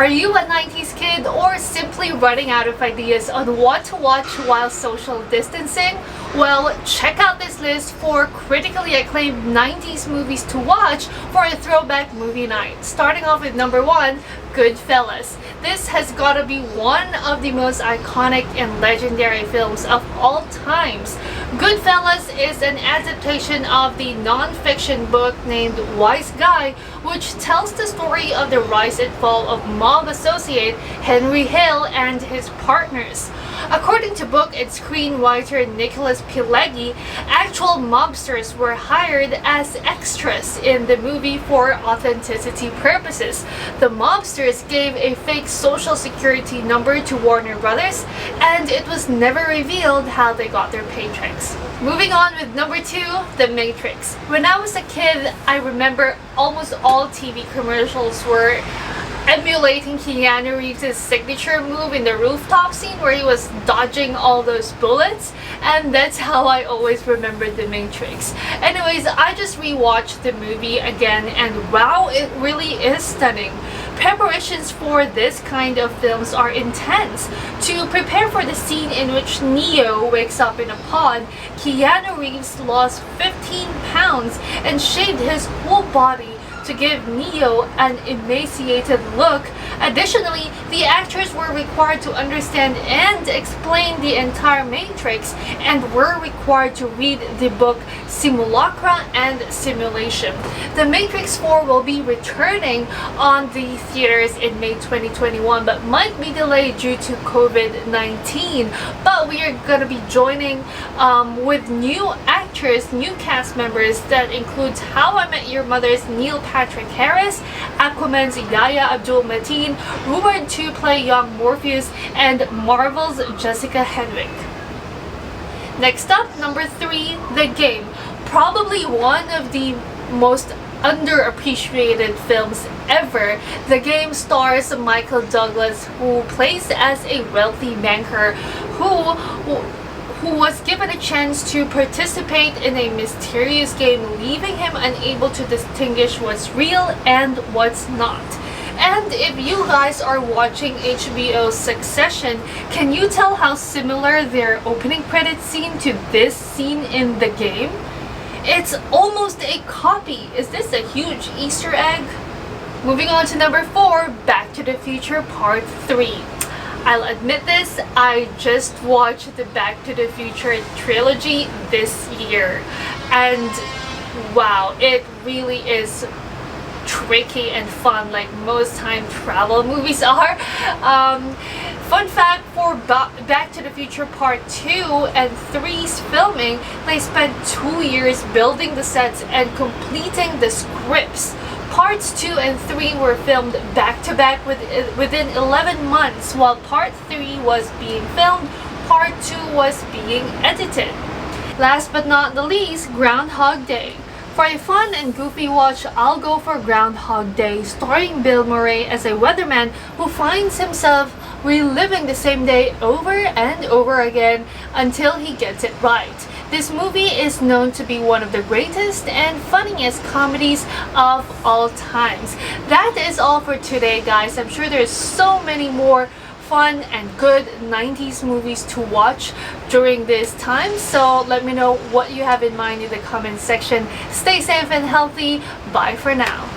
Are you a 90s kid or simply running out of ideas on what to watch while social distancing? Well, check out this list for critically acclaimed 90s movies to watch for a throwback movie night. Starting off with number 1, Goodfellas. This has got to be one of the most iconic and legendary films of all times. Goodfellas is an adaptation of the non-fiction book named Wise Guy, which tells the story of the rise and fall of mob associate Henry Hill and his partners. According to book and screenwriter Nicholas Pileggi, actual mobsters were hired as extras in the movie for authenticity purposes. The mobsters gave a fake social security number to Warner Brothers, and it was never revealed how they got their paychecks. Moving on with number 2, The Matrix. When I was a kid, I remember almost all TV commercials were emulating Keanu Reeves' signature move in the rooftop scene where he was dodging all those bullets, and that's how I always remembered The Matrix. Anyways, I just rewatched the movie again, and wow, it really is stunning. Preparations for this kind of films are intense. To prepare for the scene in which Neo wakes up in a pod, Keanu Reeves lost 15 pounds and shaved his whole body to give Neo an emaciated look. Additionally, the actors were required to understand and explain the entire Matrix and were required to read the book Simulacra and Simulation. The Matrix 4 will be returning on the theaters in May 2021 but might be delayed due to COVID-19. But we are gonna be joining with new actors, new cast members that includes How I Met Your Mother's Neil Patrick Harris, Aquaman's Yahya Abdul-Mateen, rumored to play young Morpheus, and Marvel's Jessica Henwick. Next up, number 3, The Game. Probably one of the most underappreciated films ever. The Game stars Michael Douglas, who plays as a wealthy banker who was given a chance to participate in a mysterious game, leaving him unable to distinguish what's real and what's not. And if you guys are watching HBO's Succession, can you tell how similar their opening credits scene to this scene in The Game? It's almost a copy. Is this a huge Easter egg? Moving on to number 4, Back to the Future Part 3. I'll admit this, I just watched the Back to the Future trilogy this year, and wow, it really is tricky and fun like most time travel movies are. Fun fact for Back to the Future Part 2 and 3's filming, they spent 2 years building the sets and completing the scripts. Parts 2 and 3 were filmed back-to-back within 11 months, while Part 3 was being filmed, Part 2 was being edited. Last but not the least, Groundhog Day. For a fun and goofy watch, I'll go for Groundhog Day, starring Bill Murray as a weatherman who finds himself reliving the same day over and over again until he gets it right. This movie is known to be one of the greatest and funniest comedies of all times. That is all for today, guys. I'm sure there's so many more fun and good 90s movies to watch during this time. So let me know what you have in mind in the comment section. Stay safe and healthy. Bye for now.